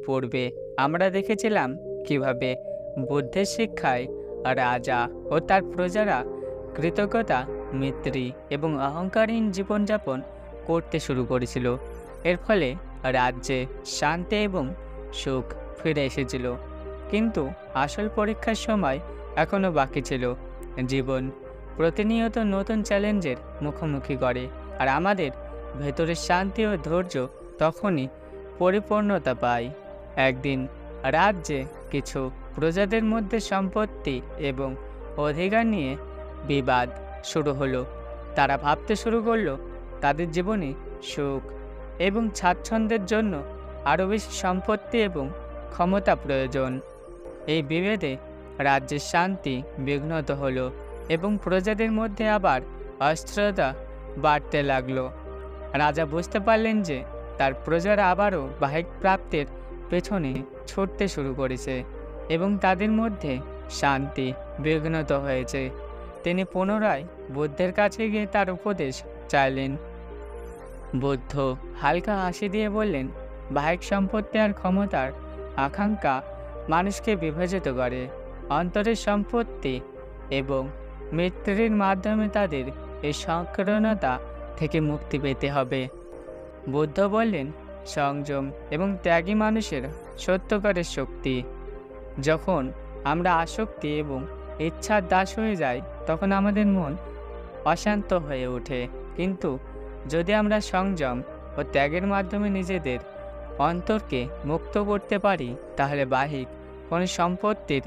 পূর্বে আমরা দেখেছিলাম কিভাবে বুদ্ধের শিক্ষায় রাজা ও তার প্রজারা কৃতজ্ঞতা, মিত্রি এবং অহংকারহীন জীবনযাপন করতে শুরু করেছিল। এর ফলে রাজ্যে শান্তি এবং সুখ ফিরে এসেছিল। কিন্তু আসল পরীক্ষার সময় এখনও বাকি ছিল। জীবন প্রতিনিয়ত নতুন চ্যালেঞ্জের মুখোমুখি করে, আর আমাদের ভেতরের শান্তি ও ধৈর্য তখনই পরিপূর্ণতা পায়। একদিন রাজ্যে কিছু প্রজাদের মধ্যে সম্পত্তি এবং অধিকার নিয়ে বিবাদ শুরু হলো। তারা ভাবতে শুরু করলো তাদের জীবনে সুখ এবং স্বাচ্ছন্দ্যের জন্য আরও বেশি সম্পত্তি এবং ক্ষমতা প্রয়োজন। এই বিভেদে রাজ্যের শান্তি বিঘ্নত হলো এবং প্রজাদের মধ্যে আবার অস্থিরতা বাড়তে লাগলো। রাজা বুঝতে পারলেন যে তার প্রজারা আবারও বাহ্যিক প্রাপ্তির পেছনে ছুটতে শুরু করেছে এবং তাদের মধ্যে শান্তি বিঘ্নত হয়েছে। তিনি পুনরায় বুদ্ধের কাছে গিয়ে তার উপদেশ চাইলেন। বুদ্ধ হালকা হাসি দিয়ে বললেন, বাহ্যিক সম্পত্তি আর ক্ষমতার আকাঙ্ক্ষা মানুষকে বিভাজিত করে। অন্তরের সম্পত্তি এবং মৃত্যুর মাধ্যমে তাদের এই সংকীর্ণতা থেকে মুক্তি পেতে হবে। বুদ্ধ বললেন, সংযম এবং ত্যাগী মানুষের সত্যকারের শক্তি। যখন আমরা আসক্তি এবং ইচ্ছার দাস হয়ে যাই তখন আমাদের মন অশান্ত হয়ে ওঠে। কিন্তু যদি আমরা সংযম ও ত্যাগের মাধ্যমে নিজেদের অন্তরকে মুক্ত করতে পারি তাহলে বাহ্যিক কোনো সম্পত্তির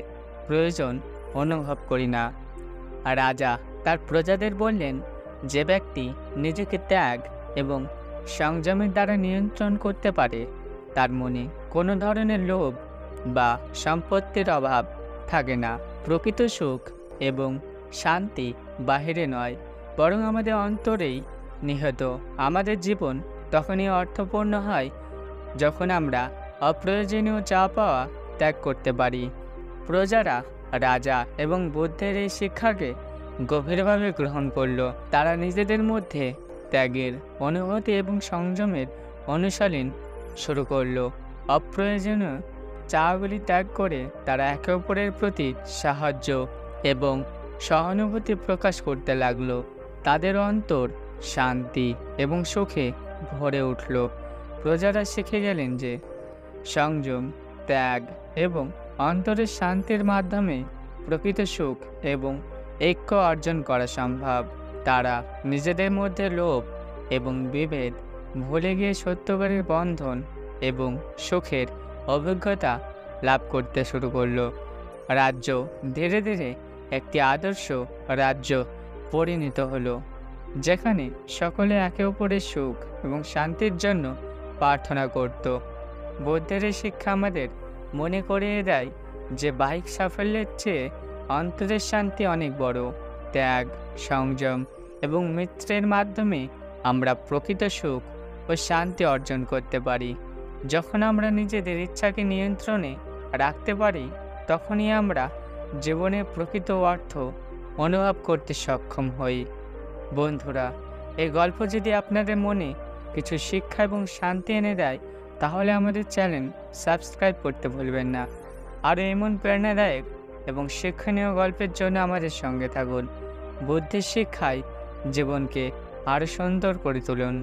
প্রয়োজন অনুভব করি না। আর রাজা তার প্রজাদের বললেন, যে ব্যক্তি নিজেকে ত্যাগ এবং সংযমের দ্বারা নিয়ন্ত্রণ করতে পারে তার মনে কোনো ধরনের লোভ বা সম্পত্তির অভাব থাকে না। প্রকৃত সুখ এবং শান্তি বাহিরে নয়, বরং আমাদের অন্তরেই নিহিত। আমাদের জীবন তখনই অর্থপূর্ণ হয় যখন আমরা অপ্রয়োজনীয় চাওয়া পাওয়া ত্যাগ করতে পারি। প্রজারা রাজা এবং বুদ্ধের এই শিক্ষাকে গভীরভাবে গ্রহণ করল। তারা নিজেদের মধ্যে ত্যাগের অনুভূতি এবং সংযমের অনুশীলন শুরু করল। অপ্রয়োজনীয় চাওয়াগুলি ত্যাগ করে তারা একে অপরের প্রতি সাহায্য এবং সহানুভূতি প্রকাশ করতে লাগল। তাদের অন্তর শান্তি এবং সুখে ভরে উঠল। প্রজারা শিখে গেলেন যে সংযম, ত্যাগ এবং অন্তরের শান্তির মাধ্যমে প্রকৃত সুখ এবং ঐক্য অর্জন করা সম্ভব। তারা নিজেদের মধ্যে লোভ এবং বিভেদ ভুলে গিয়ে সত্যকারের বন্ধন এবং সুখের অভিজ্ঞতা লাভ করতে শুরু করল। রাজ্য ধীরে ধীরে একটি আদর্শ রাজ্য পরিণত হলো, যেখানে সকলে একে অপরের সুখ এবং শান্তির জন্য প্রার্থনা করত। বুদ্ধের এই শিক্ষা আমাদের মনে করিয়ে দেয় যে বাহ্যিক সাফল্যের চেয়ে অন্তরের শান্তি অনেক বড়। ত্যাগ, সংযম এবং মিত্রের মাধ্যমে আমরা প্রকৃত সুখ ও শান্তি অর্জন করতে পারি। যখন আমরা নিজেদের ইচ্ছাকে নিয়ন্ত্রণে রাখতে পারি তখনই আমরা জীবনের প্রকৃত অর্থ অনুভব করতে সক্ষম হই। বন্ধুরা, এই গল্প যদি আপনাদের মনে কিছু শিক্ষা এবং শান্তি এনে দেয় তাহলে আমাদের চ্যানেল সাবস্ক্রাইব করতে ভুলবেন না। আরও এমন প্রেরণাদায়ক এবং শিক্ষণীয় গল্পের জন্য আমাদের সঙ্গে থাকুন। বুদ্ধের শিক্ষায় জীবনকে আরও সুন্দর করে তুলুন।